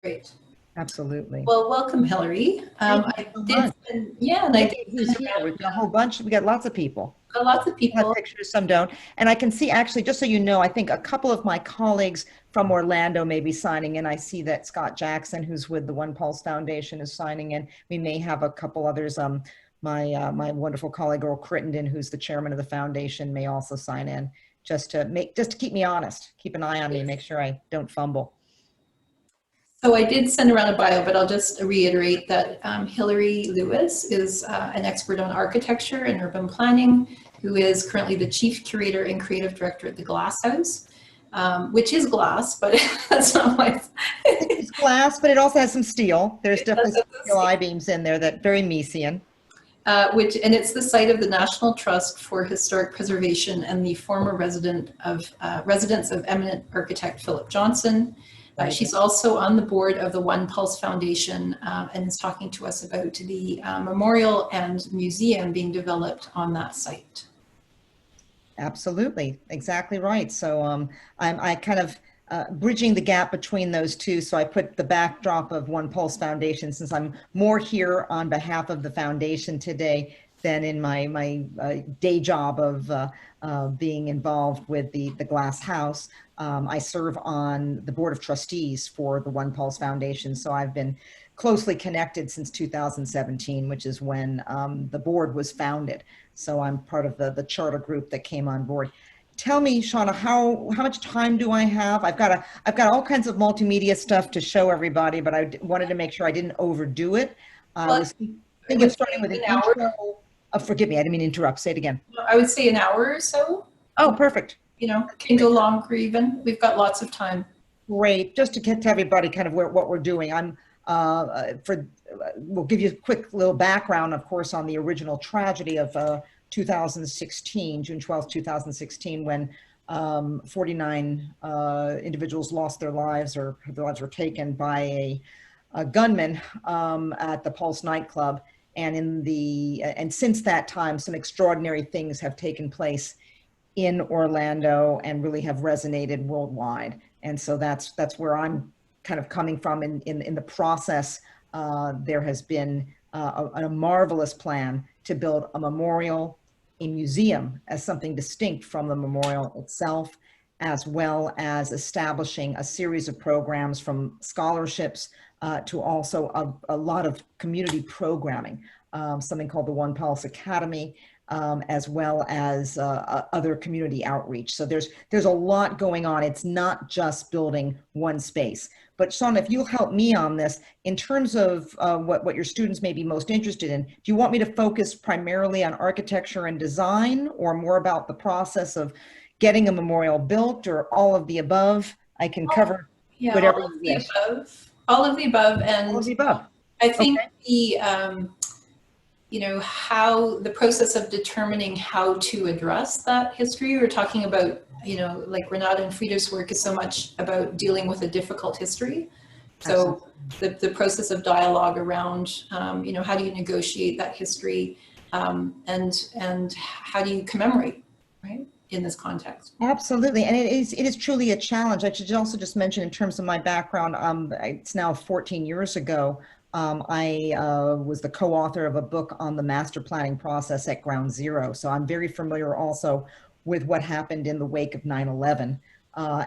Great. Absolutely. Well, welcome, Hilary. I did, and I did Who's here? We've got a whole bunch. We got lots of people. lots of Have people. pictures, some don't. And I can see actually, just so you know, I think a couple of my colleagues from Orlando may be signing in. I see that Scott Jackson, who's with the OnePulse Foundation, is signing in. We may have a couple others. My wonderful colleague Earl Crittenden, who's the chairman of the foundation, may also sign in, just to keep me honest, keep an eye on me, make sure I don't fumble. So I did send around a bio, but I'll just reiterate that Hilary Lewis is an expert on architecture and urban planning, who is currently the chief curator and creative director at the Glass House, which is glass, but that's not why it's glass, but it also has some steel. There's definitely some steel I-beams in there that very Miesian. And it's the site of the National Trust for Historic Preservation and the former residence of eminent architect Philip Johnson. She's also on the board of the OnePulse Foundation and is talking to us about the memorial and museum being developed on that site. Absolutely, exactly right. So I kind of bridging the gap between those two. So I put the backdrop of OnePulse Foundation, since I'm more here on behalf of the foundation today than in my day job of being involved with the Glass House. I serve on the board of trustees for the OnePulse Foundation. So I've been closely connected since 2017, which is when the board was founded. So I'm part of the charter group that came on board. Tell me, Shauna, how much time do I have? I've got all kinds of multimedia stuff to show everybody, but I wanted to make sure I didn't overdo it. I was thinking of starting with an intro. Oh, forgive me, I didn't mean to interrupt. Say it again. I would say an hour or so. Oh, perfect. You know, can go longer even. We've got lots of time. Great. Just to get to everybody kind of what we're doing. We'll give you a quick little background, of course, on the original tragedy of 2016, June 12th, 2016, when 49 individuals lost their lives, or their lives were taken by a gunman at the Pulse nightclub. And since that time, some extraordinary things have taken place in Orlando and really have resonated worldwide. And so that's where I'm kind of coming from in the process. There has been a marvelous plan to build a memorial, a museum as something distinct from the memorial itself, as well as establishing a series of programs from scholarships to also a lot of community programming, something called the OnePulse Academy, as well as other community outreach. So there's a lot going on. It's not just building one space. But Shauna, if you'll help me on this, in terms of what your students may be most interested in, do you want me to focus primarily on architecture and design, or more about the process of getting a memorial built, or all of the above? I can cover whatever you wish. All of the above. And all of the above. I think how the process of determining how to address that history, we're talking about, like Renata and Frida's work is so much about dealing with a difficult history. So the process of dialogue around, how do you negotiate that history, and how do you commemorate, right, in this context? Absolutely, and it is truly a challenge. I should also just mention, in terms of my background, it's now 14 years ago. I was the co-author of a book on the master planning process at Ground Zero. So I'm very familiar also with what happened in the wake of 9/11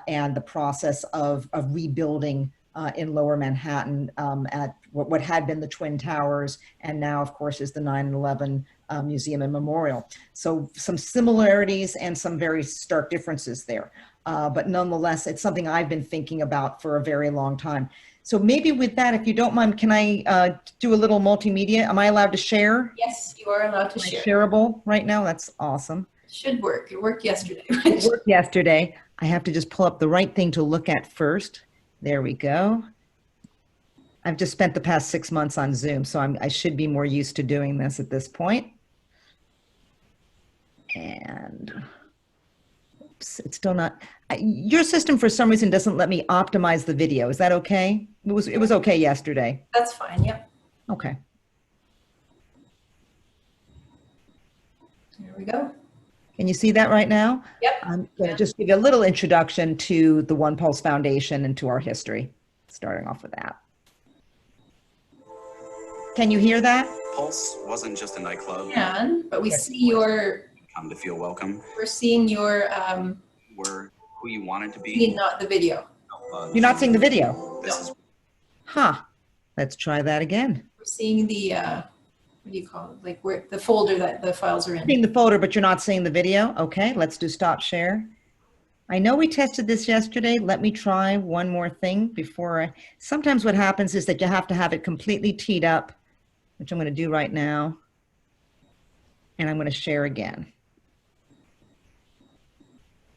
and the process of rebuilding in Lower Manhattan at what had been the Twin Towers, and now, of course, is the 9/11 Museum and Memorial. So some similarities and some very stark differences there. But nonetheless, it's something I've been thinking about for a very long time. So maybe with that, if you don't mind, can I do a little multimedia? Am I allowed to share? Yes, you are allowed to share. Shareable right now? That's awesome. Should work. It worked yesterday. It worked yesterday. I have to just pull up the right thing to look at first. There we go. I've just spent the past 6 months on Zoom, so I should be more used to doing this at this point. And oops, it's still not. Your system, for some reason, doesn't let me optimize the video. Is that okay? It was okay yesterday. That's fine. Yep. Okay. There we go. Can you see that right now? Yep. I'm going to just give you a little introduction to the OnePulse Foundation and to our history, starting off with that. Can you hear that? Pulse wasn't just a nightclub. Yeah, but we see your. Come to feel welcome. We're seeing your. Were who you wanted to be. Screen, not the video. You're not seeing the video? This is Huh. Let's try that again. We're seeing the, what do you call it? Like where the folder that the files are in. Seeing the folder, but you're not seeing the video? Okay, let's do stop share. I know we tested this yesterday. Let me try one more thing before sometimes what happens is that you have to have it completely teed up, which I'm going to do right now. And I'm going to share again.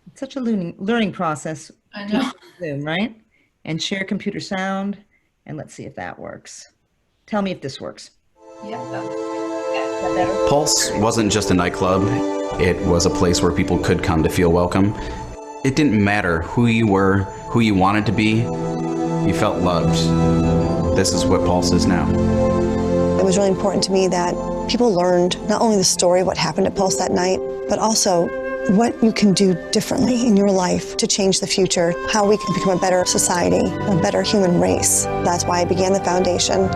It's such a learning process. I know. Zoom, right? And share computer sound. And let's see if that works. Tell me if this works. Yeah, Is that better? Pulse wasn't just a nightclub. It was a place where people could come to feel welcome. It didn't matter who you were, who you wanted to be. You felt loved. This is what Pulse is now. It was really important to me that people learned not only the story of what happened at Pulse that night, but also what you can do differently in your life to change the future, how we can become a better society, a better human race. That's why I began the foundation.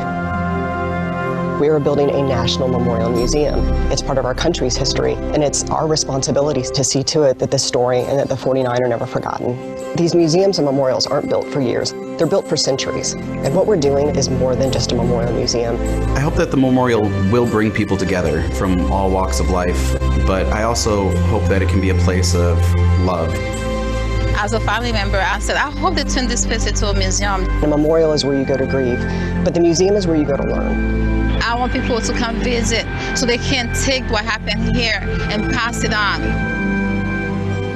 We are building a national memorial museum. It's part of our country's history, and it's our responsibility to see to it that this story and that the 49 are never forgotten. These museums and memorials aren't built for years. They're built for centuries. And what we're doing is more than just a memorial museum. I hope that the memorial will bring people together from all walks of life, but I also hope that it can be a place of love. As a family member, I said, I hope they turn this place into a museum. The memorial is where you go to grieve, but the museum is where you go to learn. I want people to come visit so they can take what happened here and pass it on.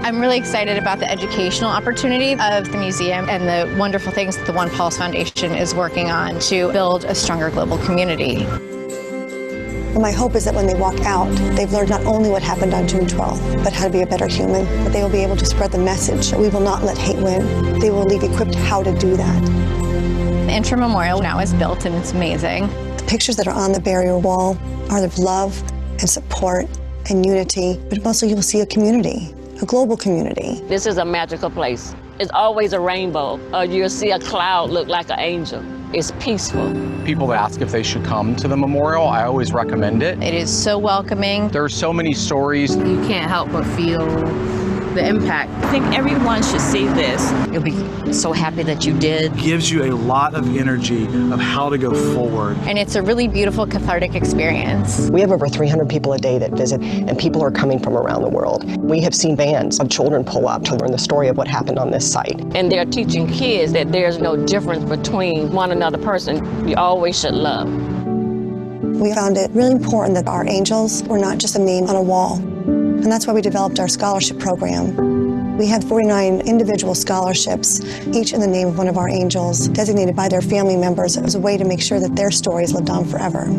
I'm really excited about the educational opportunity of the museum and the wonderful things that the OnePulse Foundation is working on to build a stronger global community. And my hope is that when they walk out, they've learned not only what happened on June 12th, but how to be a better human, but they will be able to spread the message that we will not let hate win. They will leave equipped how to do that. The interim memorial now is built and it's amazing. The pictures that are on the barrier wall are of love and support and unity, but mostly you will see a community, a global community. This is a magical place. It's always a rainbow, or you'll see a cloud look like an angel. It's peaceful. People ask if they should come to the memorial. I always recommend it. It is so welcoming. There are so many stories. You can't help but feel the impact. I think everyone should see this. You'll be so happy that you did. Gives you a lot of energy of how to go forward. And it's a really beautiful cathartic experience. We have over 300 people a day that visit, and people are coming from around the world. We have seen bands of children pull up to learn the story of what happened on this site. And they're teaching kids that there's no difference between one another person. You always should love. We found it really important that our angels were not just a name on a wall. And that's why we developed our scholarship program. We had 49 individual scholarships, each in the name of one of our angels, designated by their family members as a way to make sure that their stories lived on forever.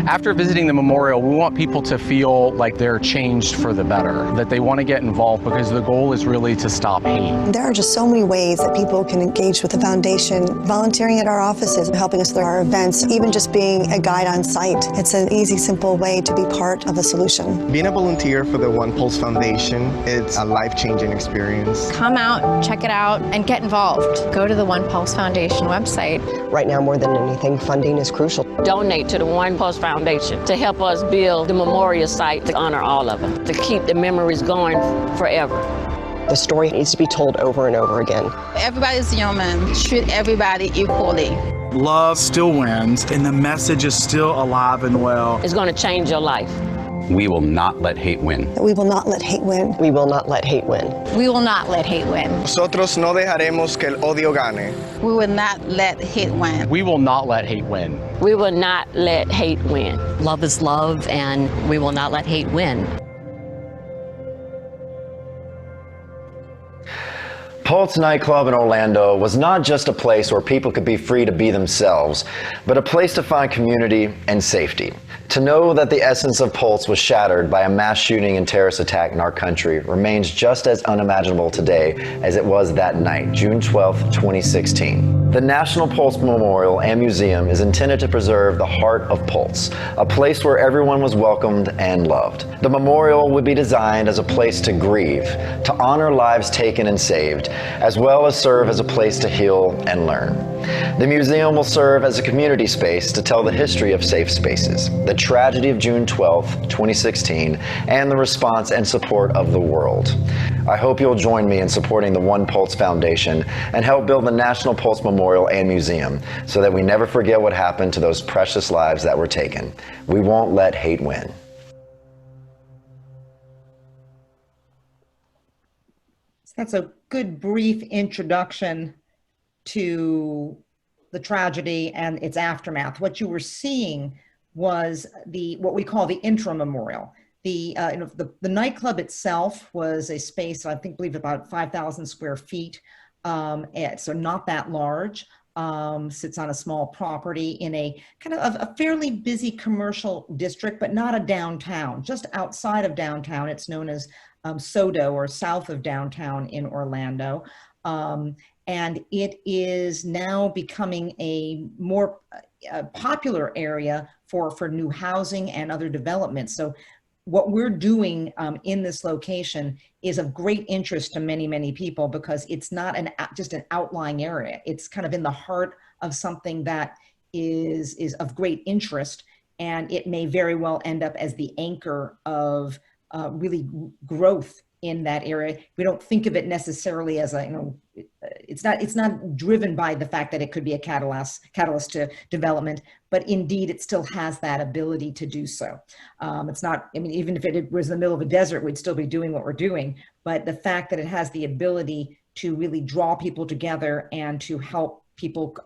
After visiting the memorial, we want people to feel like they're changed for the better, that they want to get involved because the goal is really to stop hate. There are just so many ways that people can engage with the foundation, volunteering at our offices, helping us with our events, even just being a guide on site. It's an easy, simple way to be part of the solution. Being a volunteer for the OnePulse Foundation, it's a life-changing experience. Come out, check it out, and get involved. Go to the OnePulse Foundation website. Right now, more than anything, funding is crucial. Donate to the OnePulse Foundation to help us build the memorial site to honor all of them, to keep the memories going forever. The story needs to be told over and over again. Everybody's human. Treat everybody equally. Love still wins, and the message is still alive and well. It's going to change your life. We will not let hate win. We will not let hate win. We will not let hate win. We will not let hate win. Nosotros no dejaremos que el odio gane. We will not let hate win. We will not let hate win. We will not let hate win. Love is love, and we will not let hate win. Pulse nightclub in Orlando was not just a place where people could be free to be themselves, but a place to find community and safety. To know that the essence of Pulse was shattered by a mass shooting and terrorist attack in our country remains just as unimaginable today as it was that night, June 12, 2016. The National Pulse Memorial and Museum is intended to preserve the heart of Pulse, a place where everyone was welcomed and loved. The memorial would be designed as a place to grieve, to honor lives taken and saved, as well as serve as a place to heal and learn. The museum will serve as a community space to tell the history of safe spaces, the tragedy of June 12, 2016, and the response and support of the world. I hope you'll join me in supporting the OnePulse Foundation and help build the National Pulse Memorial and Museum so that we never forget what happened to those precious lives that were taken. We won't let hate win. That's a good brief introduction to the tragedy and its aftermath. What you were seeing was what we call the intra-memorial. The nightclub itself was a space, I believe about 5,000 square feet, so not that large. Sits on a small property in a kind of a fairly busy commercial district, but not a downtown, just outside of downtown. It's known as SoDo, or south of downtown in Orlando. And it is now becoming a more popular area for new housing and other developments. So what we're doing in this location is of great interest to many, many people, because it's not just an outlying area. It's kind of in the heart of something that is of great interest, and it may very well end up as the anchor of really growth in that area. We don't think of it necessarily as it's not driven by the fact that it could be a catalyst to development, but indeed it still has that ability to do so. It's not, even if it was in the middle of a desert, we'd still be doing what we're doing, but the fact that it has the ability to really draw people together and to help people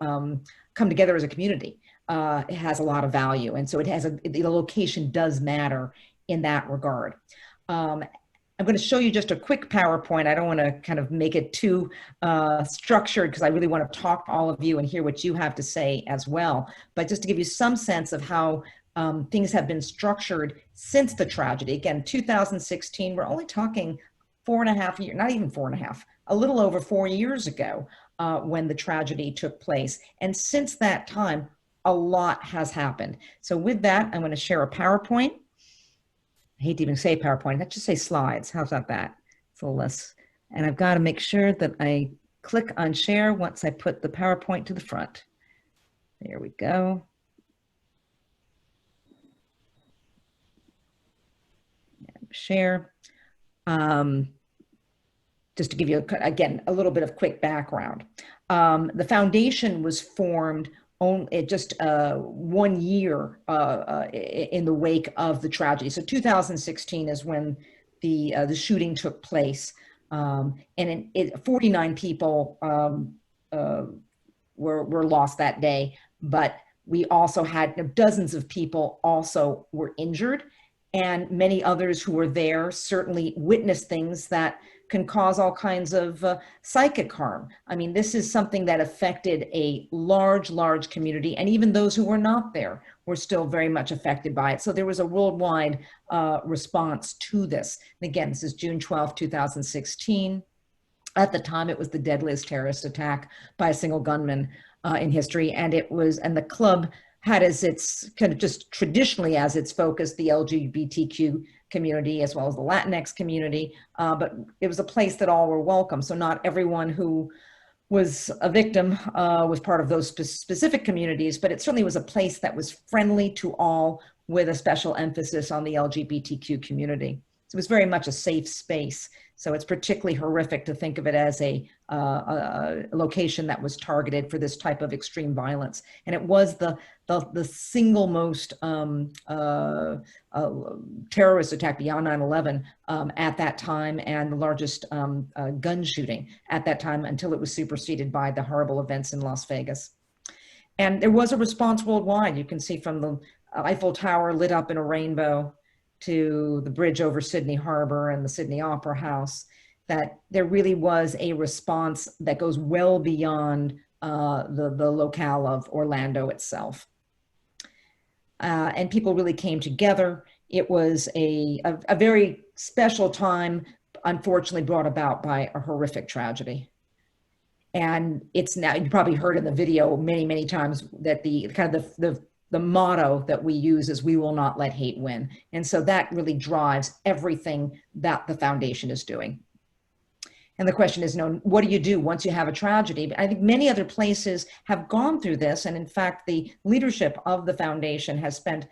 come together as a community, it has a lot of value. And so the location does matter in that regard. I'm going to show you just a quick PowerPoint. I don't want to kind of make it too structured, because I really want to talk to all of you and hear what you have to say as well. But just to give you some sense of how things have been structured since the tragedy. Again, 2016, we're only talking 4.5 years, not even 4.5, a little over 4 years ago when the tragedy took place. And since that time, a lot has happened. So with that, I'm going to share a PowerPoint. I hate to even say PowerPoint, let's just say slides. How's that? It's a little less. And I've got to make sure that I click on share once I put the PowerPoint to the front. There we go. Share. Just to give you, again, a little bit of quick background. The foundation was formed just 1 year in the wake of the tragedy. So 2016 is when the shooting took place, and 49 people were lost that day. But we also had dozens of people also were injured, and many others who were there certainly witnessed things that can cause all kinds of psychic harm. This is something that affected a large community, and even those who were not there were still very much affected by it. So there was a worldwide response to this. And again, this is June 12, 2016. At the time, it was the deadliest terrorist attack by a single gunman in history, and the club had as its kind of just traditionally as its focus the LGBTQ community as well as the Latinx community, but it was a place that all were welcome. So not everyone who was a victim was part of those specific communities, but it certainly was a place that was friendly to all, with a special emphasis on the LGBTQ community. So it was very much a safe space. So it's particularly horrific to think of it as a location that was targeted for this type of extreme violence. And it was the single most terrorist attack beyond 9/11 at that time, and the largest gun shooting at that time, until it was superseded by the horrible events in Las Vegas. And there was a response worldwide. You can see from the Eiffel Tower lit up in a rainbow to the bridge over Sydney Harbor and the Sydney Opera House, that there really was a response that goes well beyond the locale of Orlando itself. And people really came together. It was a very special time, unfortunately brought about by a horrific tragedy. And it's now, you probably heard in the video many times that the motto that we use is "We will not let hate win." And so that really drives everything that the foundation is doing. And the question is, what do you do once you have a tragedy? But I think many other places have gone through this. And in fact, the leadership of the foundation has spent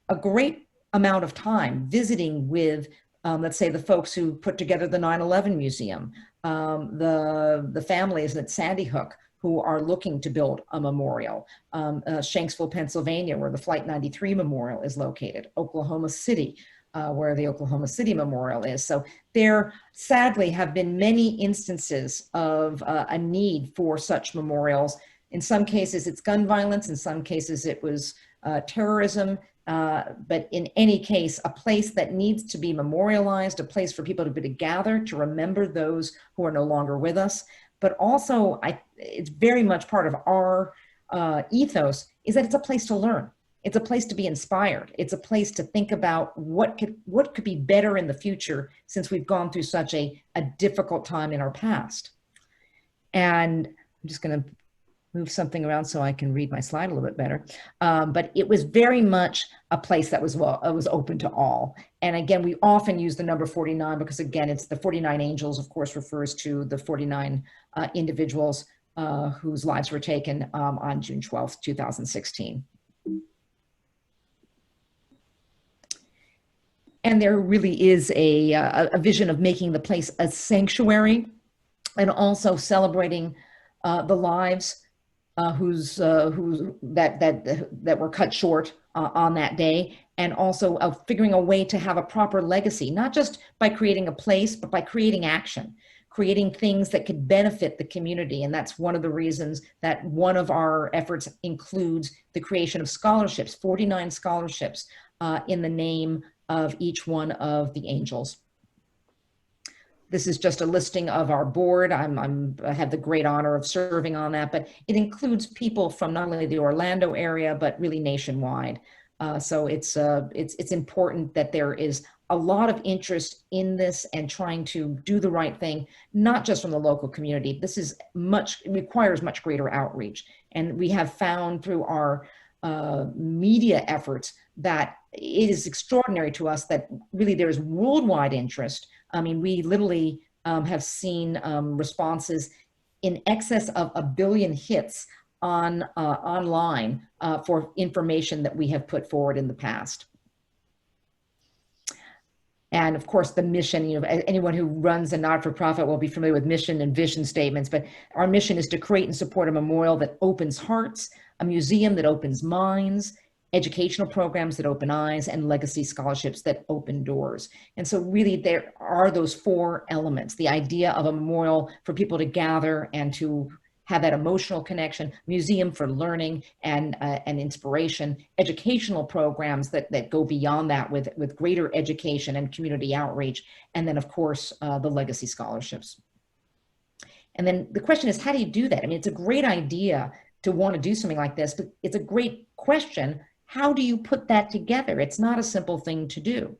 a great amount of time visiting with, let's say, the folks who put together the 9/11 Museum, the families at Sandy Hook who are looking to build a memorial, Shanksville, Pennsylvania, where the Flight 93 Memorial is located, Oklahoma City, where the Oklahoma City Memorial is. So there sadly have been many instances of a need for such memorials. In some cases it's gun violence, in some cases it was terrorism, but in any case, a place that needs to be memorialized, a place for people to be to gather, to remember those who are no longer with us. But also it's very much part of our ethos is that it's a place to learn. It's a place to be inspired. It's a place to think about what could be better in the future, since we've gone through such a difficult time in our past. And I'm just going to move something around so I can read my slide a little bit better. But it was very much a place that was open to all. And again, we often use the number 49 because, again, it's the 49 angels, of course, refers to the 49 individuals whose lives were taken on June 12th, 2016. And there really is a vision of making the place a sanctuary, and also celebrating the lives that were cut short on that day, and also figuring a way to have a proper legacy, not just by creating a place, but by creating action, creating things that could benefit the community. And that's one of the reasons that one of our efforts includes the creation of scholarships, 49 scholarships in the name of each one of the angels. This is just a listing of our board. I have the great honor of serving on that, but it includes people from not only the Orlando area, but really nationwide. So it's important that there is a lot of interest in this and trying to do the right thing, not just from the local community. This is it requires much greater outreach. And we have found through our media efforts that it is extraordinary to us that really there's worldwide interest. I mean, we literally have seen responses in excess of 1 billion hits online for information that we have put forward in the past. And of course, the mission, anyone who runs a not-for-profit will be familiar with mission and vision statements, but our mission is to create and support a memorial that opens hearts, a museum that opens minds, educational programs that open eyes, and legacy scholarships that open doors. And so really there are those 4 elements, the idea of a memorial for people to gather and to have that emotional connection, museum for learning and inspiration, educational programs that go beyond that with greater education and community outreach, and then of course the legacy scholarships. And then the question is, how do you do that? I mean, it's a great idea to want to do something like this, but it's a great question. How do you put that together? It's not a simple thing to do.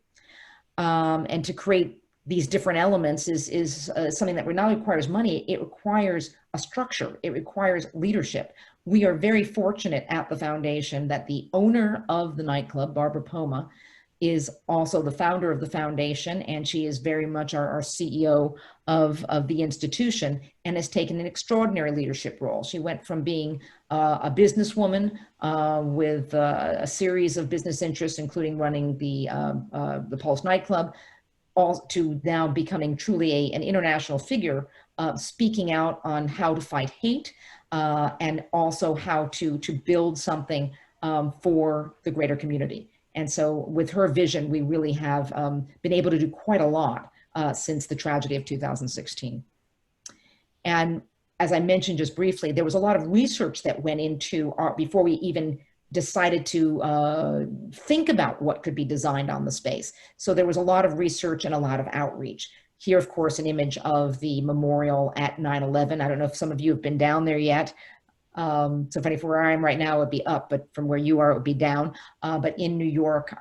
And to create these different elements is something that not only requires money, it requires a structure. It requires leadership. We are very fortunate at the foundation that the owner of the nightclub, Barbara Poma, is also the founder of the foundation, and she is very much our CEO of the institution, and has taken an extraordinary leadership role. She went from being a businesswoman with a series of business interests, including running the Pulse nightclub, to now becoming truly an international figure, speaking out on how to fight hate and also how to build something for the greater community. And so with her vision, we really have been able to do quite a lot since the tragedy of 2016. And as I mentioned just briefly, there was a lot of research that went into before we even decided to think about what could be designed on the space. So there was a lot of research and a lot of outreach. Here, of course, an image of the memorial at 9/11. I don't know if some of you have been down there yet. So funny, for where I am right now, it would be up, but from where you are, it would be down. But in New York,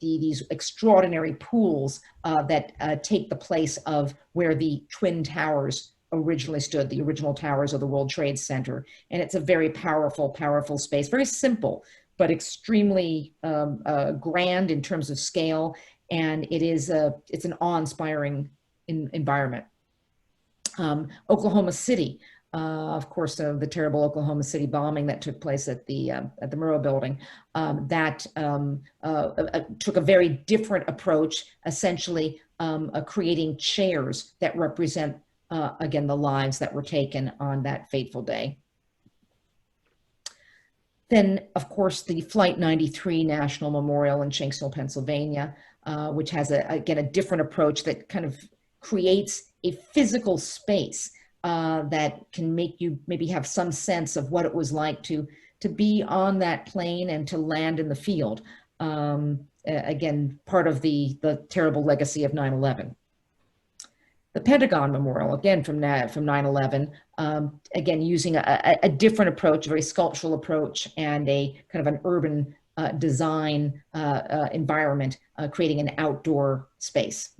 these extraordinary pools that take the place of where the Twin Towers originally stood, the original towers of the World Trade Center. And it's a very powerful, powerful space, very simple, but extremely grand in terms of scale. And it's an awe-inspiring environment. Oklahoma City, of course, the terrible Oklahoma City bombing that took place at the Murrah building, took a very different approach, essentially creating chairs that represent, again, the lives that were taken on that fateful day. Then, of course, the Flight 93 National Memorial in Shanksville, Pennsylvania, which has, again, a different approach that kind of creates a physical space that can make you maybe have some sense of what it was like to be on that plane and to land in the field. Again, part of the terrible legacy of 9/11. The Pentagon Memorial, again, from 9/11, again, using a different approach, a very sculptural approach, and a kind of an urban design environment, creating an outdoor space.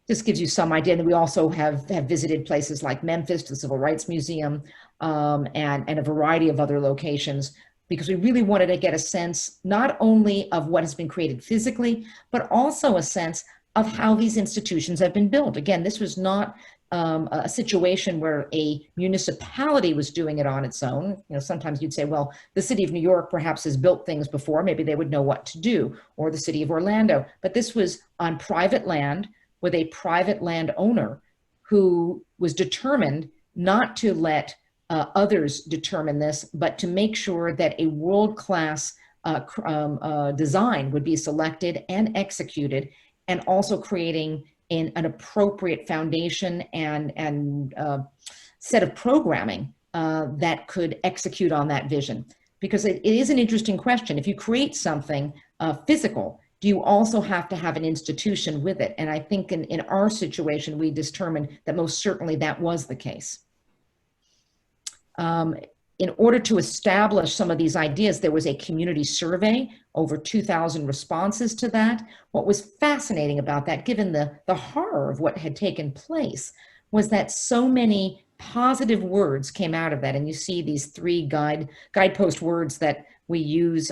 This gives you some idea. And we also have visited places like Memphis, the Civil Rights Museum, and a variety of other locations, because we really wanted to get a sense not only of what has been created physically, but also a sense of how these institutions have been built. Again, this was not a situation where a municipality was doing it on its own. You know, sometimes you'd say, well, the city of New York perhaps has built things before, maybe they would know what to do, or the city of Orlando. But this was on private land with a private landowner who was determined not to let others determine this, but to make sure that a world-class design would be selected and executed, and also creating an appropriate foundation and set of programming that could execute on that vision. Because it is an interesting question. If you create something physical, do you also have to have an institution with it? And I think in our situation, we determined that most certainly that was the case. In order to establish some of these ideas, there was a community survey, over 2,000 responses to that. What was fascinating about that, given the horror of what had taken place, was that so many positive words came out of that. And you see these 3 guidepost words that we use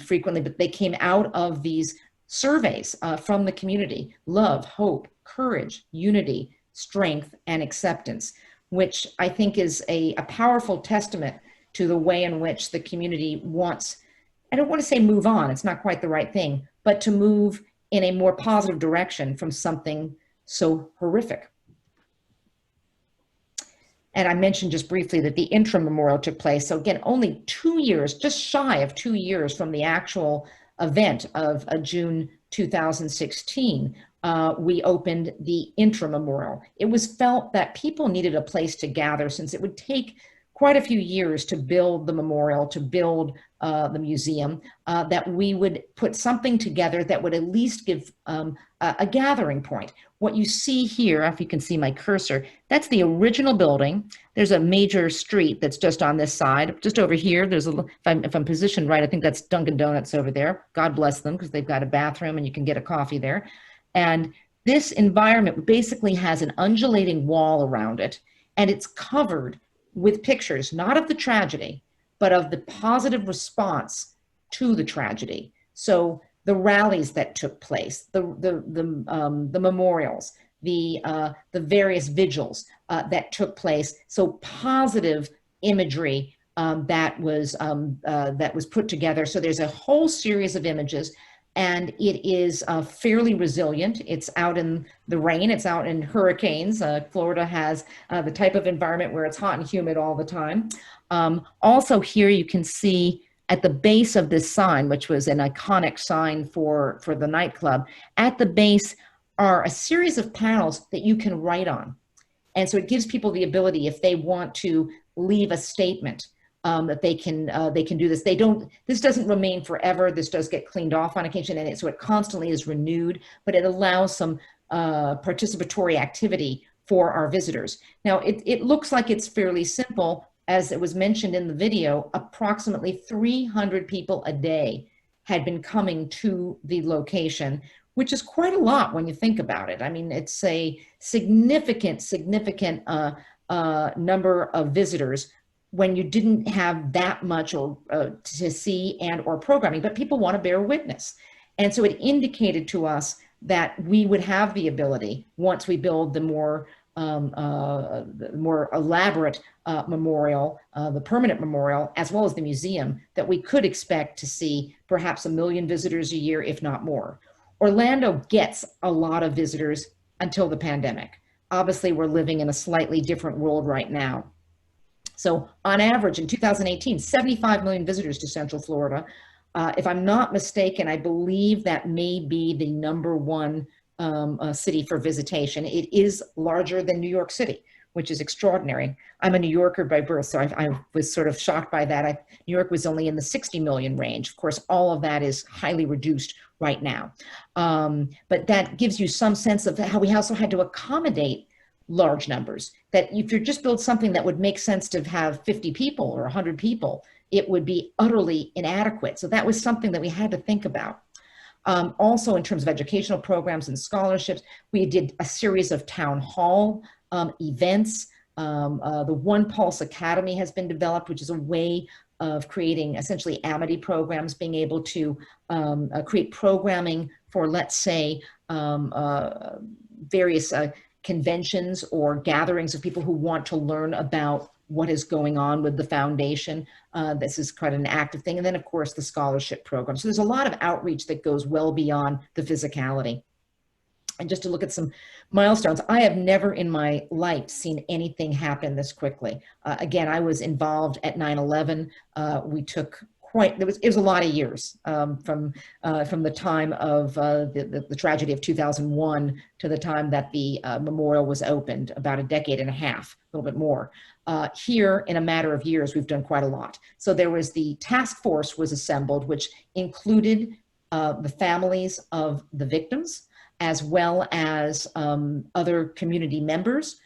frequently, but they came out of these surveys from the community: love, hope, courage, unity, strength, and acceptance, which I think is a powerful testament to the way in which the community wants, I don't want to say move on, it's not quite the right thing, but to move in a more positive direction from something so horrific. And I mentioned just briefly that the interim memorial took place. So again, only 2 years, just shy of 2 years from the actual event of June 2016, we opened the interim memorial. It was felt that people needed a place to gather, since it would take quite a few years to build the memorial, to build the museum, that we would put something together that would at least give a gathering point. What you see here, if you can see my cursor, that's the original building. There's a major street that's just on this side. Just over here, there's if I'm positioned right, I think that's Dunkin' Donuts over there. God bless them, because they've got a bathroom and you can get a coffee there. And this environment basically has an undulating wall around it, and it's covered with pictures, not of the tragedy, but of the positive response to the tragedy. So the rallies that took place, the memorials, the various vigils that took place. So positive imagery that was put together. So there's a whole series of images, and it is fairly resilient. It's out in the rain, it's out in hurricanes. Florida has the type of environment where it's hot and humid all the time. Also here you can see at the base of this sign, which was an iconic sign for the nightclub, at the base are a series of panels that you can write on. And so it gives people the ability, if they want to leave a statement, that they can do this. This doesn't remain forever. This does get cleaned off on occasion, and so it constantly is renewed, but it allows some participatory activity for our visitors. Now, it looks like it's fairly simple. As it was mentioned in the video, approximately 300 people a day had been coming to the location, which is quite a lot when you think about it. I mean, it's a significant number of visitors when you didn't have that much to see and or programming, but people want to bear witness. And so it indicated to us that we would have the ability, once we build the more the more elaborate memorial, the permanent memorial, as well as the museum, that we could expect to see perhaps 1 million visitors a year, if not more. Orlando gets a lot of visitors until the pandemic. Obviously, we're living in a slightly different world right now. So on average, in 2018, 75 million visitors to Central Florida. If I'm not mistaken, I believe that may be the #1 city for visitation. It is larger than New York City, which is extraordinary. I'm a New Yorker by birth, so I was sort of shocked by that. New York was only in the 60 million range. Of course, all of that is highly reduced right now. But that gives you some sense of how we also had to accommodate large numbers, that if you just build something that would make sense to have 50 people or 100 people, it would be utterly inadequate. So that was something that we had to think about. Also, in terms of educational programs and scholarships, we did a series of town hall events. The OnePulse Academy has been developed, which is a way of creating essentially amity programs, being able to create programming for, let's say, various conventions or gatherings of people who want to learn about what is going on with the foundation. This is quite an active thing. And then, of course, the scholarship program. So there's a lot of outreach that goes well beyond the physicality. And just to look at some milestones, I have never in my life seen anything happen this quickly. Again, I was involved at 9/11. We took it was a lot of years from the time of the tragedy of 2001 to the time that the memorial was opened, about a decade and a half, a little bit more. Here, in a matter of years, we've done quite a lot. So there was the task force was assembled, which included the families of the victims, as well as other community members,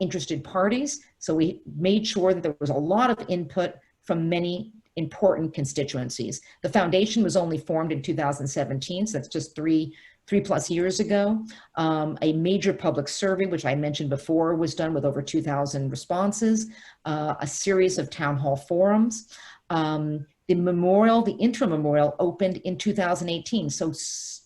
interested parties. So we made sure that there was a lot of input from many important constituencies. The foundation was only formed in 2017, so that's just three plus years ago. A major public survey, which I mentioned before, was done with over 2,000 responses, a series of town hall forums. The memorial, the interim memorial, opened in 2018. So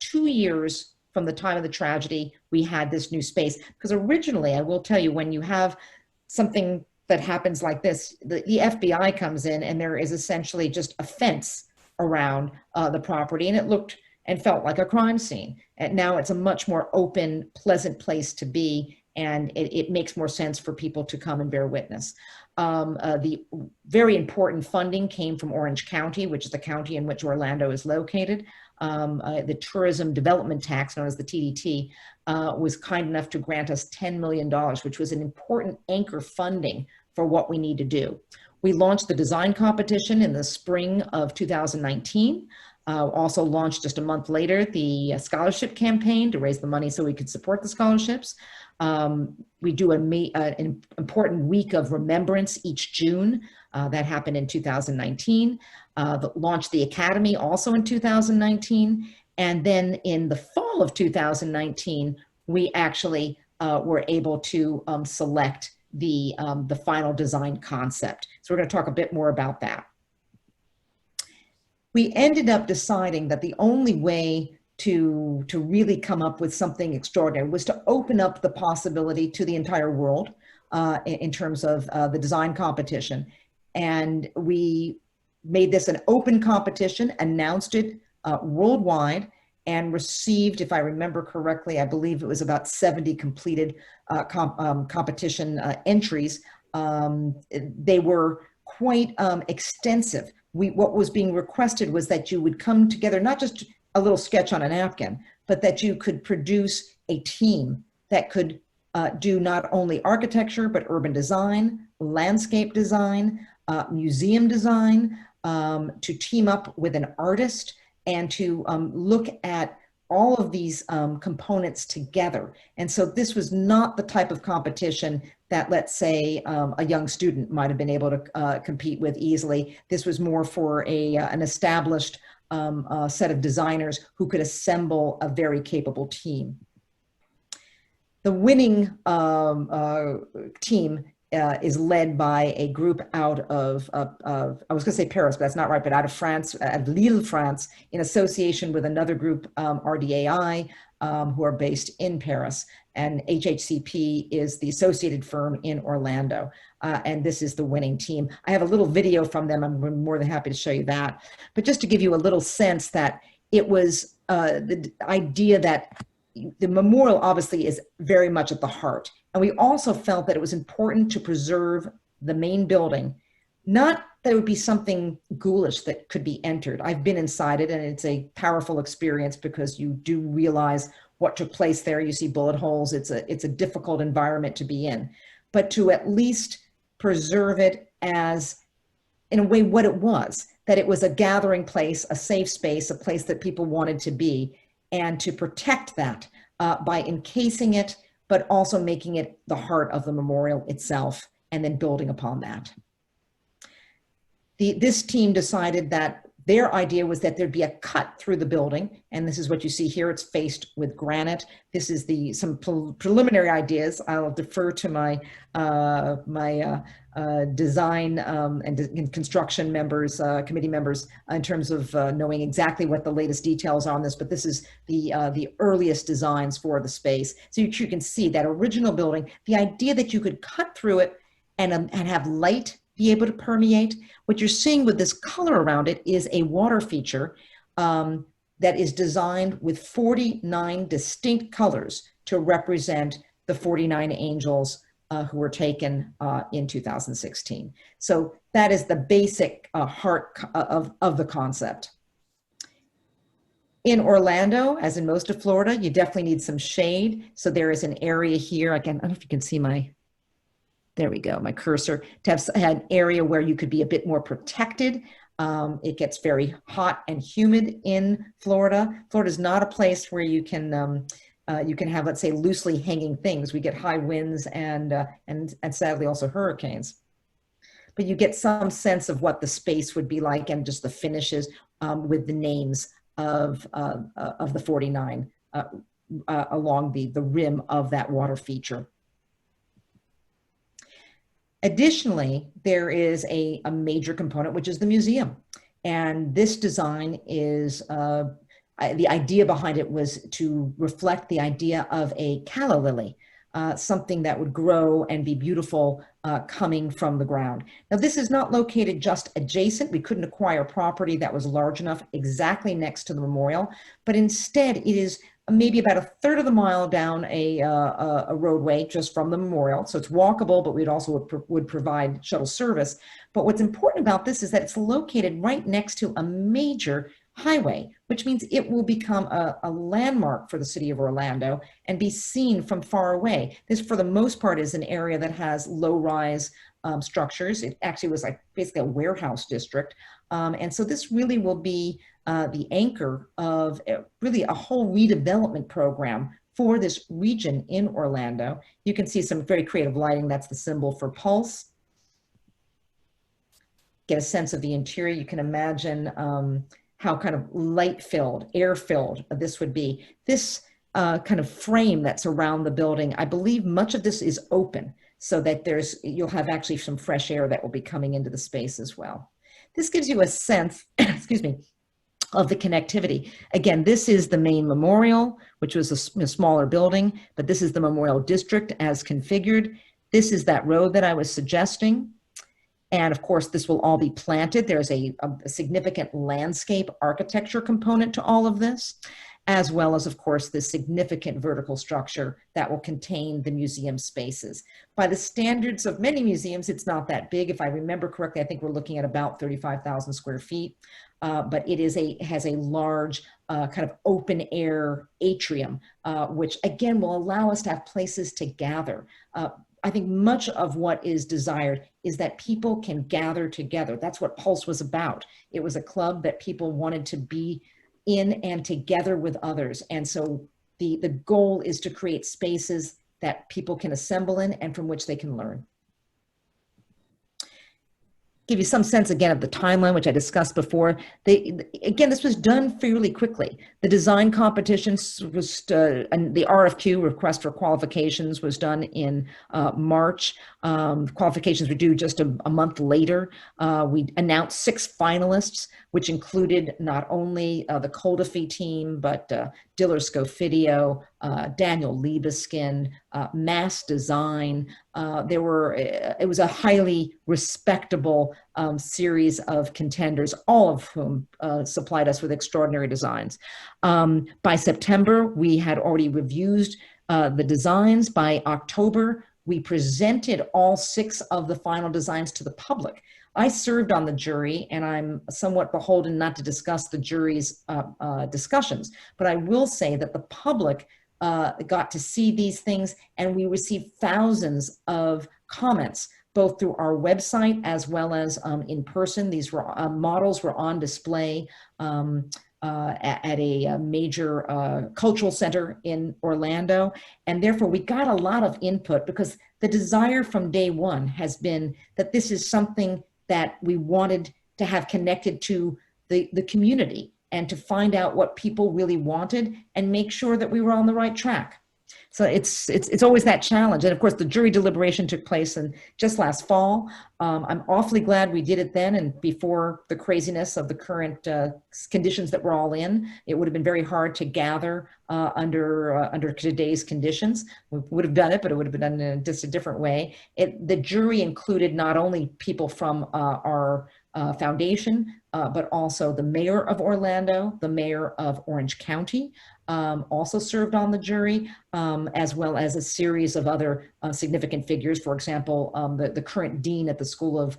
2 years from the time of the tragedy, we had this new space. Because originally, I will tell you, when you have something that happens like this, the FBI comes in and there is essentially just a fence around the property, and it looked and felt like a crime scene. And now it's a much more open, pleasant place to be, and it makes more sense for people to come and bear witness. The very important funding came from Orange County, which is the county in which Orlando is located. The Tourism Development Tax, known as the TDT, was kind enough to grant us $10 million, which was an important anchor funding for what we need to do. We launched the design competition in the spring of 2019. Also launched just a month later the scholarship campaign to raise the money so we could support the scholarships. We do an important week of remembrance each June. That happened in 2019. Launched the Academy also in 2019. And then in the fall of 2019, we actually were able to select the final design concept. So we're going to talk a bit more about that. We ended up deciding that the only way to really come up with something extraordinary was to open up the possibility to the entire world in terms of the design competition. And we made this an open competition, announced it worldwide, and received, if I remember correctly, I believe it was about 70 completed competition entries. They were quite extensive. What was being requested was that you would come together, not just a little sketch on a napkin, but that you could produce a team that could do not only architecture, but urban design, landscape design, museum design, to team up with an artist and to look at all of these components together. And so this was not the type of competition that, let's say, a young student might have been able to compete with easily. This was more for an established set of designers who could assemble a very capable team. The winning team is led by a group out of I was going to say Paris, but that's not right, but out of France, at Lille, France, in association with another group, RDAI, who are based in Paris. And HHCP is the associated firm in Orlando. And this is the winning team. I have a little video from them. I'm more than happy to show you that. But just to give you a little sense that it was the idea that the memorial obviously is very much at the heart. And we also felt that it was important to preserve the main building, not that it would be something ghoulish that could be entered. I've been inside it, and it's a powerful experience because you do realize what took place there. You see bullet holes. It's a difficult environment to be in, but to at least preserve it as, in a way, what it was, that it was a gathering place, a safe space, a place that people wanted to be, and to protect that by encasing it, but also making it the heart of the memorial itself, and then building upon that. This team decided that their idea was that there'd be a cut through the building, and this is what you see here. It's faced with granite. This is some preliminary ideas. I'll defer to my design and construction members, committee members, in terms of knowing exactly what the latest details on this, but this is the earliest designs for the space. So you can see that original building, the idea that you could cut through it and have light be able to permeate. What you're seeing with this color around it is a water feature that is designed with 49 distinct colors to represent the 49 angels who were taken in 2016. So that is the basic heart of the concept. In Orlando, as in most of Florida, you definitely need some shade. So there is an area here. Again, I don't know if you can see there we go, my cursor, to have an area where you could be a bit more protected. It gets very hot and humid in Florida. Florida is not a place where you can have, let's say, loosely hanging things. We get high winds and sadly also hurricanes. But you get some sense of what the space would be like, and just the finishes with the names of the 49 along the rim of that water feature. Additionally, there is a major component, which is the museum. And this design is, the idea behind it was to reflect the idea of a calla lily, something that would grow and be beautiful coming from the ground. Now, this is not located just adjacent. We couldn't acquire property that was large enough exactly next to the memorial, but instead it is maybe about a third of the mile down a roadway just from the memorial. So it's walkable, but we'd also would provide shuttle service. But what's important about this is that it's located right next to a major highway, which means it will become a landmark for the city of Orlando and be seen from far away. This, for the most part, is an area that has low-rise structures. It actually was like basically a warehouse district. And so this really will be the anchor of really a whole redevelopment program for this region in Orlando. You can see some very creative lighting. That's the symbol for Pulse. Get a sense of the interior. You can imagine how kind of light-filled, air-filled this would be. This kind of frame that's around the building, I believe much of this is open, so that you'll have actually some fresh air that will be coming into the space as well. This gives you a sense, excuse me, of the connectivity. Again, this is the main memorial, which was a smaller building, but this is the memorial district as configured. This is that road that I was suggesting. And of course, this will all be planted. There's a significant landscape architecture component to all of this, as well as, of course, the significant vertical structure that will contain the museum spaces. By the standards of many museums, it's not that big. If I remember correctly, I think we're looking at about 35,000 square feet, but it has a large kind of open air atrium, which again will allow us to have places to gather. I think much of what is desired is that people can gather together. That's what Pulse was about. It was a club that people wanted to be in and together with others. And so the goal is to create spaces that people can assemble in and from which they can learn. give you some sense again of the timeline, which I discussed before. Again, this was done fairly quickly. The design competitions was, and the RFQ, request for qualifications, was done in March. Qualifications were due just a month later. We announced 6 finalists, which included not only the Coldafy team, but Diller Scofidio, Daniel Libeskind, Mass Design. It was a highly respectable series of contenders, all of whom supplied us with extraordinary designs. By September, we had already reviewed the designs. By October, we presented all 6 of the final designs to the public. I served on the jury, and I'm somewhat beholden not to discuss the jury's discussions, but I will say that the public got to see these things, and we received thousands of comments, both through our website as well as in person. These were models were on display at a major cultural center in Orlando. And therefore we got a lot of input, because the desire from day one has been that this is something that we wanted to have connected to the community, and to find out what people really wanted and make sure that we were on the right track. So it's always that challenge. And of course, the jury deliberation took place just last fall. I'm awfully glad we did it then, and before the craziness of the current conditions that we're all in. It would have been very hard to gather under today's conditions. We would have done it, but it would have been done in just a different way. The jury included not only people from our foundation, but also the mayor of Orlando, the mayor of Orange County, also served on the jury, as well as a series of other significant figures. For example, the current dean at the School of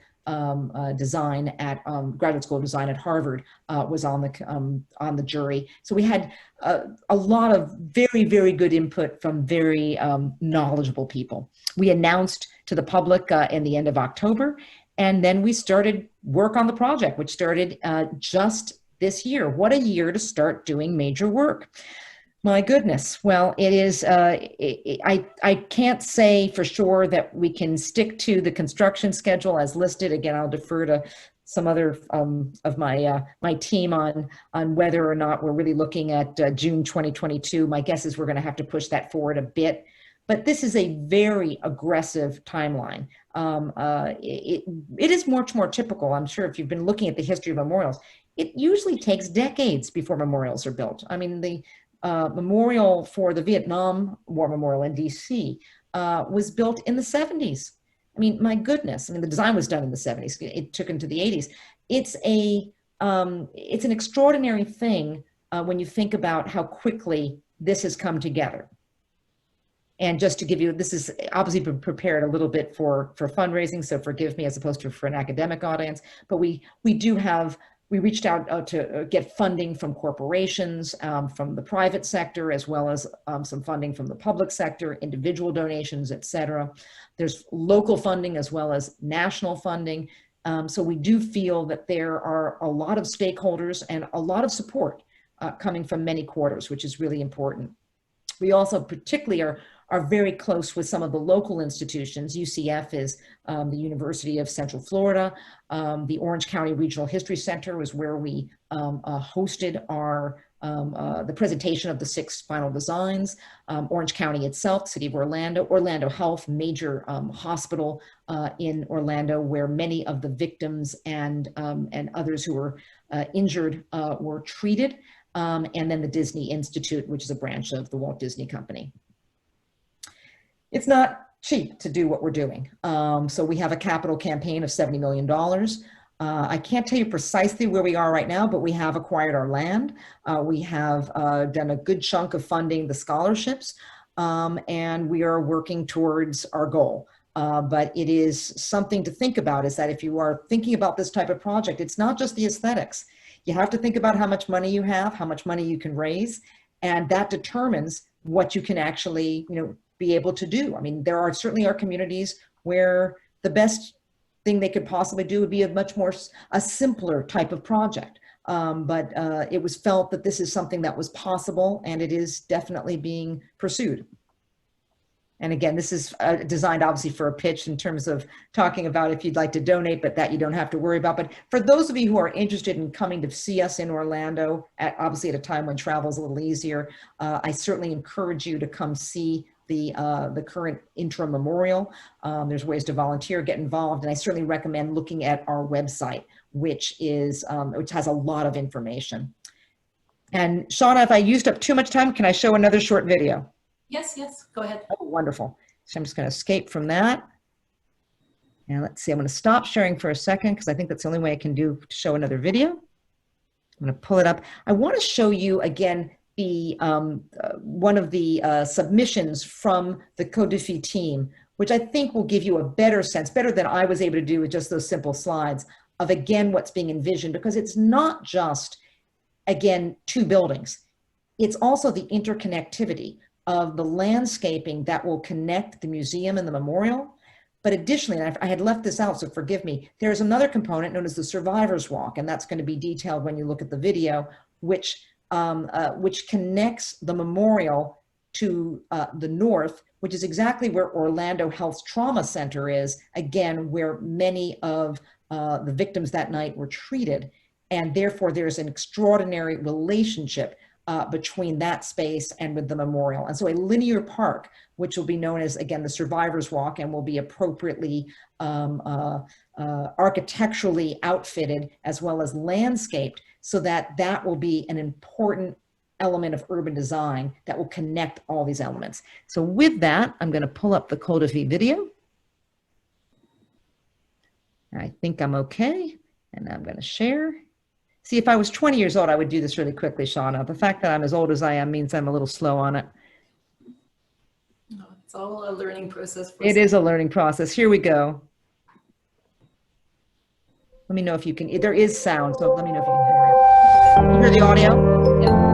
Design at Graduate School of Design at Harvard was on the jury. So we had a lot of very, very good input from very knowledgeable people. We announced to the public in the end of October, and then we started work on the project, which started just this year. What a year to start doing major work. My goodness. Well, it is, I can't say for sure that we can stick to the construction schedule as listed. Again, I'll defer to some other of my team on whether or not we're really looking at June 2022. My guess is we're going to have to push that forward a bit. But this is a very aggressive timeline. It is much more typical. I'm sure if you've been looking at the history of memorials, it usually takes decades before memorials are built. I mean, the memorial for the Vietnam War Memorial in DC was built in the 70s. I mean, my goodness. I mean, the design was done in the 70s. It took into the 80s. It's an extraordinary thing when you think about how quickly this has come together. And just to give you, this is obviously been prepared a little bit for fundraising, so forgive me as opposed to for an academic audience, but we reached out to get funding from corporations, from the private sector, as well as some funding from the public sector, individual donations, et cetera. There's local funding as well as national funding. So we do feel that there are a lot of stakeholders and a lot of support coming from many quarters, which is really important. We also particularly are very close with some of the local institutions. UCF is the University of Central Florida. The Orange County Regional History Center was where we hosted the presentation of the 6 final designs. Orange County itself, City of Orlando, Orlando Health, major hospital in Orlando, where many of the victims and others who were injured were treated. And then the Disney Institute, which is a branch of the Walt Disney Company. It's not cheap to do what we're doing. So we have a capital campaign of $70 million. I can't tell you precisely where we are right now, but we have acquired our land. We have done a good chunk of funding the scholarships, and we are working towards our goal. But it is something to think about, is that if you are thinking about this type of project, it's not just the aesthetics. You have to think about how much money you have, how much money you can raise, and that determines what you can actually, be able to do. I mean, there are certainly communities where the best thing they could possibly do would be a simpler type of project. But it was felt that this is something that was possible, and it is definitely being pursued. And again, this is designed obviously for a pitch in terms of talking about if you'd like to donate, but that you don't have to worry about. But for those of you who are interested in coming to see us in Orlando, obviously at a time when travel is a little easier, I certainly encourage you to come see the current interim memorial. There's ways to volunteer, get involved, and I certainly recommend looking at our website, which has a lot of information. And Shauna, if I used up too much time, can I show another short video? Yes, yes, go ahead. Oh, wonderful. So I'm just going to escape from that. And let's see, I'm going to stop sharing for a second because I think that's the only way I can do to show another video. I'm going to pull it up. I want to show you again the one of the submissions from the Codifi team, which I think will give you a better sense, better than I was able to do with just those simple slides, of again what's being envisioned, because it's not just, again, two buildings. It's also the interconnectivity of the landscaping that will connect the museum and the memorial. But additionally, and I had left this out, so forgive me, there's another component known as the Survivor's Walk, and that's going to be detailed when you look at the video, which connects the memorial to the north, which is exactly where Orlando Health's Trauma Center is, again, where many of the victims that night were treated. And therefore, there's an extraordinary relationship between that space and with the memorial. And so a linear park, which will be known as, again, the Survivor's Walk, and will be appropriately architecturally outfitted as well as landscaped, so that that will be an important element of urban design that will connect all these elements. So with that, I'm going to pull up the Codifi video. I think I'm okay, and I'm going to share. See, if I was 20 years old, I would do this really quickly, Shauna. The fact that I'm as old as I am means I'm a little slow on it. No, it's all a learning process. It is a learning process. Here we go. Let me know if you can, there is sound, so let me know if you can hear it. You hear the audio? Yeah.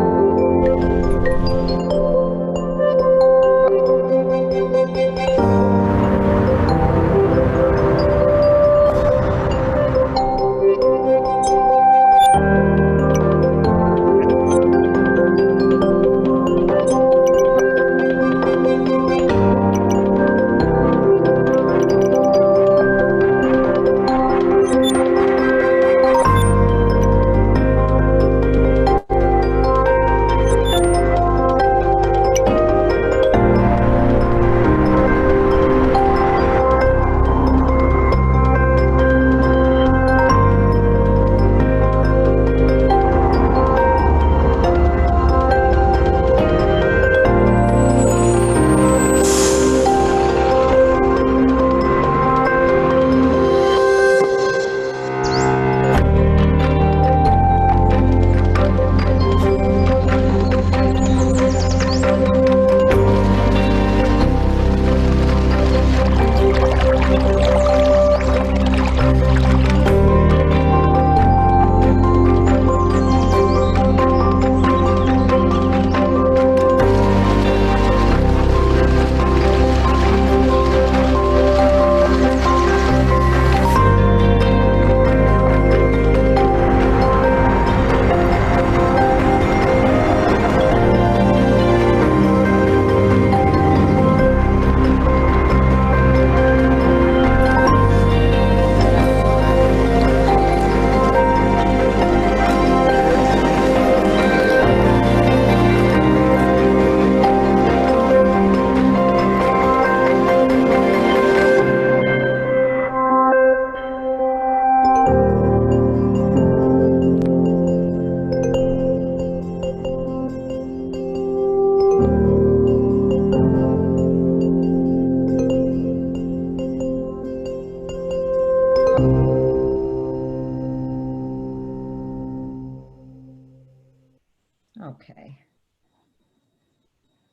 Okay.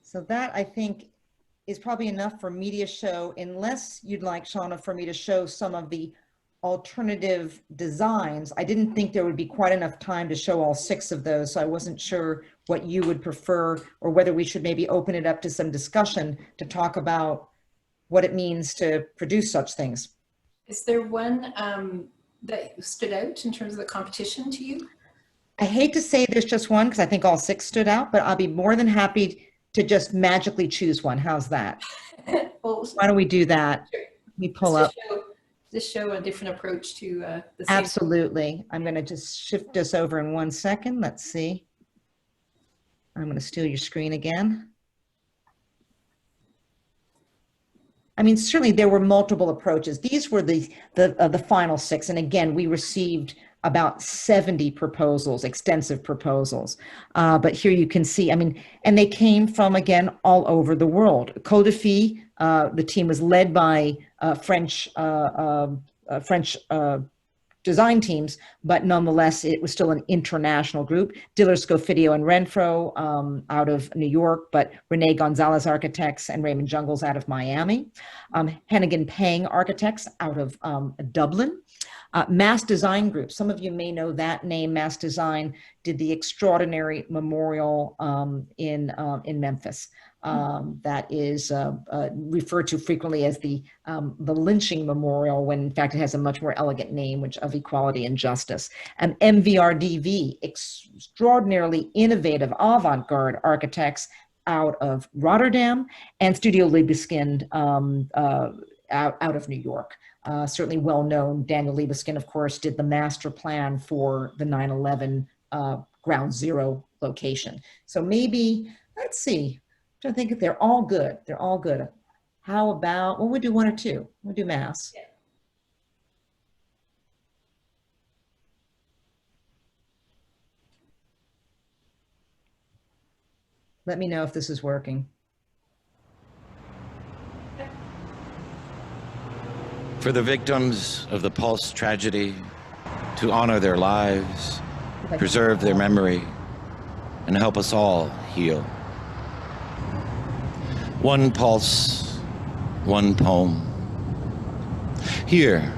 So that, I think, is probably enough for me to show, unless you'd like, Shauna, for me to show some of the alternative designs. I didn't think there would be quite enough time to show all 6 of those, so I wasn't sure what you would prefer, or whether we should maybe open it up to some discussion to talk about what it means to produce such things. Is there one that stood out in terms of the competition to you? I hate to say there's just one, because I think all 6 stood out, but I'll be more than happy to just magically choose one. How's that? Well, why don't we do that? Sure. Let me pull up. Just show a different approach to the same. Absolutely. I'm going to just shift us over in 1 second. Let's see. I'm going to steal your screen again. I mean, certainly there were multiple approaches. These were the final 6. And again, we received about 70 proposals, extensive proposals. But here you can see, I mean, and they came from, again, all over the world. Codifi, the team was led by French design teams, but nonetheless, it was still an international group. Diller, Scofidio, and Renfro out of New York, but Rene Gonzalez Architects and Raymond Jungles out of Miami. Hennigan Pang Architects out of Dublin. Mass Design Group, some of you may know that name. Mass Design did the extraordinary memorial in Memphis. That is referred to frequently as the lynching memorial, when in fact it has a much more elegant name, which of equality and justice. And MVRDV, extraordinarily innovative avant-garde architects out of Rotterdam, and Studio Libeskind out of New York. Certainly well known. Daniel Libeskind, of course, did the master plan for the 9/11 ground zero location. So maybe, let's see. I think they're all good. They're all good. How about, well, we'll do 1 or 2. We'll do mass. Yeah. Let me know if this is working. For the victims of the Pulse tragedy, to honor their lives, preserve their memory, and help us all heal. One pulse, one poem. Here,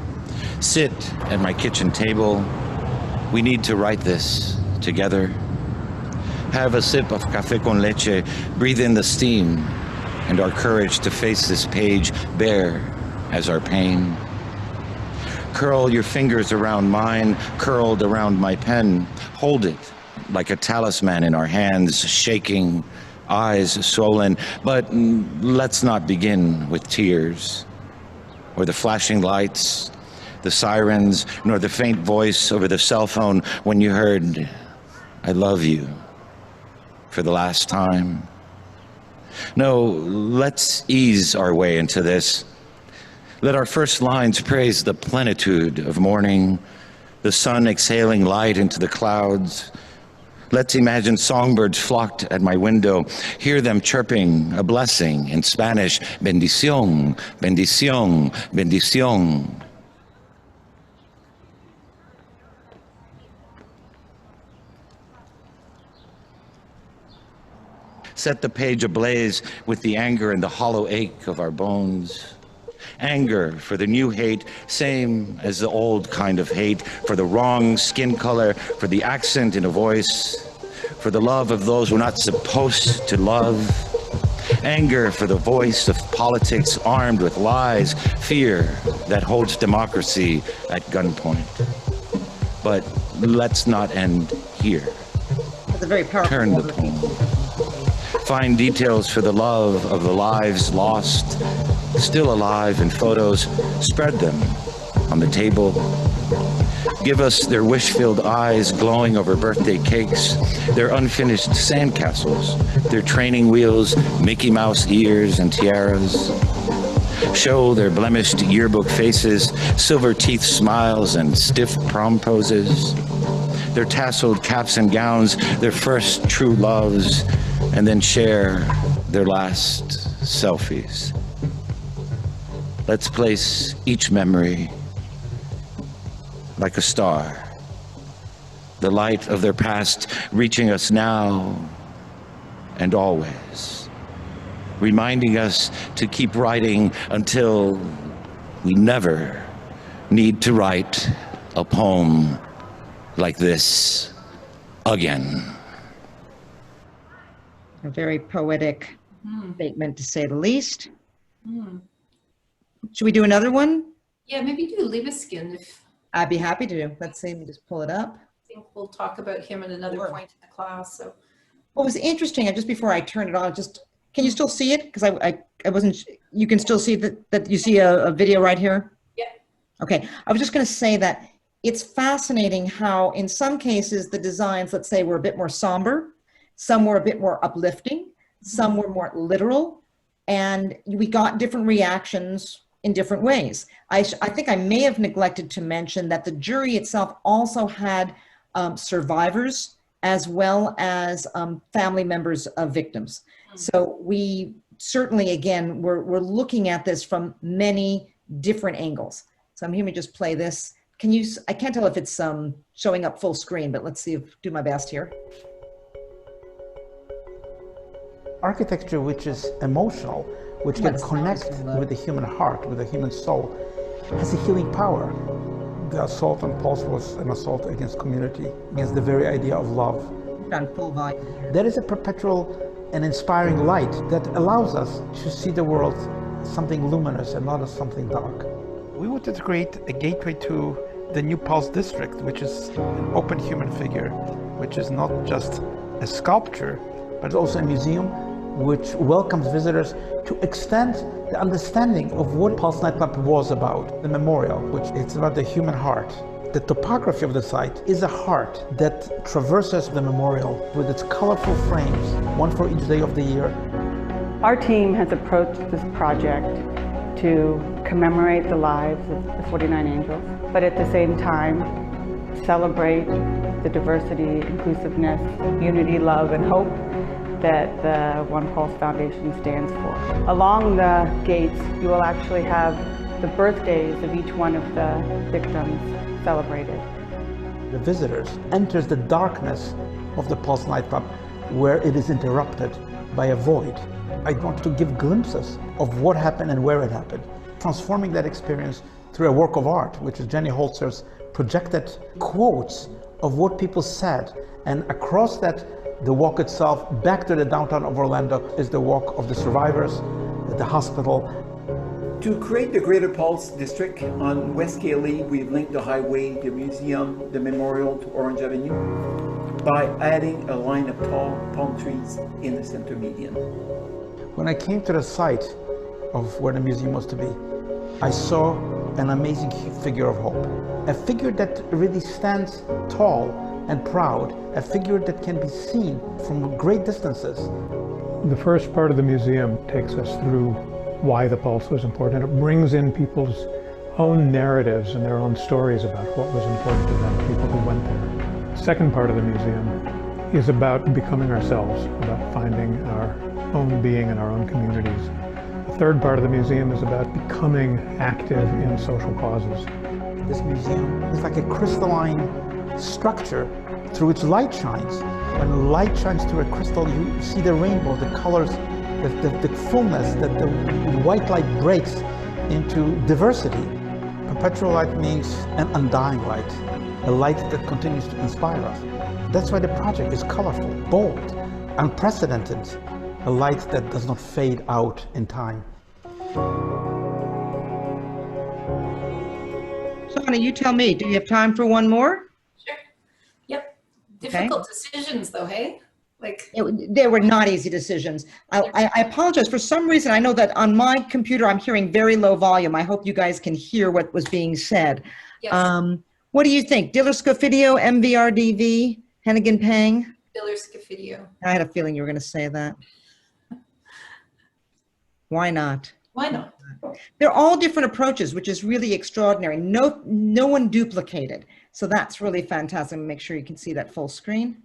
sit at my kitchen table. We need to write this together. Have a sip of café con leche, breathe in the steam, and our courage to face this page bare as our pain. Curl your fingers around mine, curled around my pen. Hold it like a talisman in our hands, shaking, eyes swollen. But let's not begin with tears, or the flashing lights, the sirens, nor the faint voice over the cell phone when you heard, "I love you," for the last time. No, let's ease our way into this. Let our first lines praise the plenitude of morning, the sun exhaling light into the clouds. Let's imagine songbirds flocked at my window, hear them chirping a blessing in Spanish, bendición, bendición, bendición. Set the page ablaze with the anger and the hollow ache of our bones. Anger for the new hate, same as the old kind of hate, for the wrong skin color, for the accent in a voice, for the love of those we're not supposed to love. Anger for the voice of politics armed with lies, fear that holds democracy at gunpoint. But let's not end here. That's a very powerful Turn the poem. Find details for the love of the lives lost, still alive in photos. Spread them on the table. Give us their wish-filled eyes glowing over birthday cakes, their unfinished sandcastles, their training wheels, Mickey Mouse ears and tiaras. Show their blemished yearbook faces, silver teeth smiles and stiff prom poses, their tasseled caps and gowns, their first true loves, and then share their last selfies. Let's place each memory like a star, the light of their past reaching us now and always, reminding us to keep writing until we never need to write a poem like this again. A very poetic statement, to say the least. Should we do another one? Yeah, maybe do Libeskind if. I'd be happy to. Let's see, let me just pull it up. I think we'll talk about him at another point in the class. So what was interesting, and just before I turn it on, just Can you still see it? Because I wasn't, you can still see that you see a video right here? Yeah. Okay, I was just going to say that it's fascinating how in some cases the designs, let's say, were a bit more somber, some were a bit more uplifting, some were more literal, and we got different reactions in different ways. I think I may have neglected to mention that the jury itself also had survivors as well as family members of victims. So we certainly, again, we're looking at this from many different angles. So let me just play this. Can you, I can't tell if it's showing up full screen, but let's see do my best here. Architecture which is emotional, which can connect with the human heart, with the human soul, has a healing power. The assault on Pulse was an assault against community, against the very idea of love. On full volume. There is a perpetual and inspiring light that allows us to see the world as something luminous and not as something dark. We wanted to create a gateway to the new Pulse district, which is an open human figure, which is not just a sculpture, but also a museum which welcomes visitors to extend the understanding of what Pulse nightclub was about. The memorial, which it's about the human heart. The topography of the site is a heart that traverses the memorial with its colorful frames, one for each day of the year. Our team has approached this project to commemorate the lives of the 49 angels, but at the same time celebrate the diversity, inclusiveness, unity, love, and hope that the OnePulse Foundation stands for. Along the gates, you will actually have the birthdays of each one of the victims celebrated. The visitors enters the darkness of the Pulse nightclub where it is interrupted by a void. I want to give glimpses of what happened and where it happened, transforming that experience through a work of art, which is Jenny Holzer's projected quotes of what people said, and across that, the walk itself back to the downtown of Orlando is the walk of the survivors, the hospital. To create the Greater Pulse District on West Cayley, we've linked the highway, the museum, the memorial to Orange Avenue by adding a line of tall palm trees in the center median. When I came to the site of where the museum was to be, I saw an amazing figure of hope. A figure that really stands tall and proud, a figure that can be seen from great distances. The first part of the museum takes us through why the Pulse was important. It brings in people's own narratives and their own stories about what was important to them, people who went there. The second part of the museum is about becoming ourselves, about finding our own being in our own communities. The third part of the museum is about becoming active in social causes. This museum is like a crystalline structure through which light shines. When light shines through a crystal, you see the rainbow, the colors, the fullness, that the white light breaks into diversity. Perpetual light means an undying light, a light that continues to inspire us. That's why the project is colorful, bold, unprecedented, a light that does not fade out in time. Shauna, you tell me, do you have time for one more? Sure. Yep. Difficult decisions though, hey? Like they were not easy decisions. I apologize. For some reason, I know that on my computer, I'm hearing very low volume. I hope you guys can hear what was being said. Yes. What do you think? Diller Scofidio, MVRDV, Hennigan Pang? Diller Scofidio. I had a feeling you were going to say that. Why not? Why not? They're all different approaches, which is really extraordinary. No one duplicated. So that's really fantastic. Make sure you can see that full screen.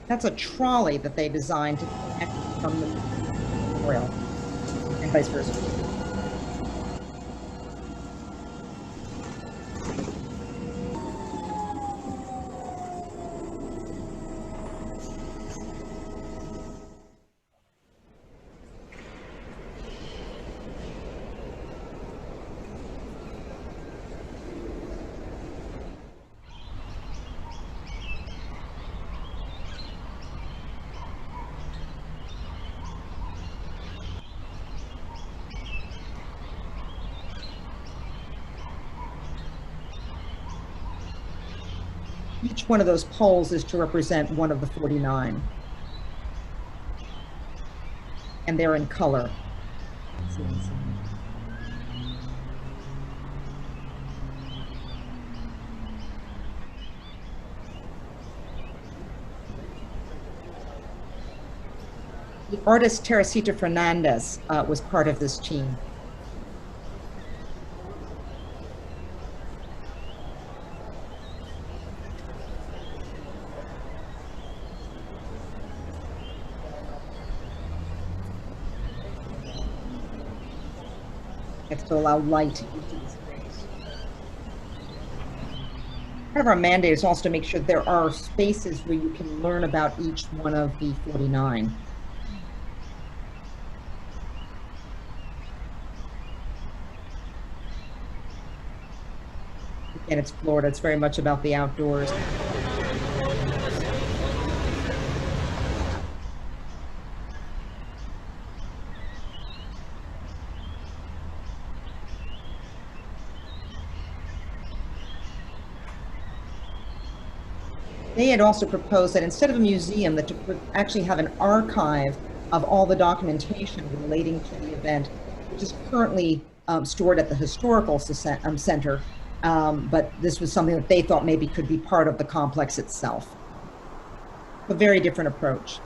That's a trolley that they designed to connect from the memorial and vice versa. Each one of those poles is to represent one of the 49. And they're in color. The artist Teresita Fernandez was part of this team. To allow light into the space. Part of our mandate is also to make sure there are spaces where you can learn about each one of the 49. Again, it's Florida. It's very much about the outdoors. They had also proposed that instead of a museum, that to actually have an archive of all the documentation relating to the event, which is currently stored at the Historical Center, but this was something that they thought maybe could be part of the complex itself. A very different approach.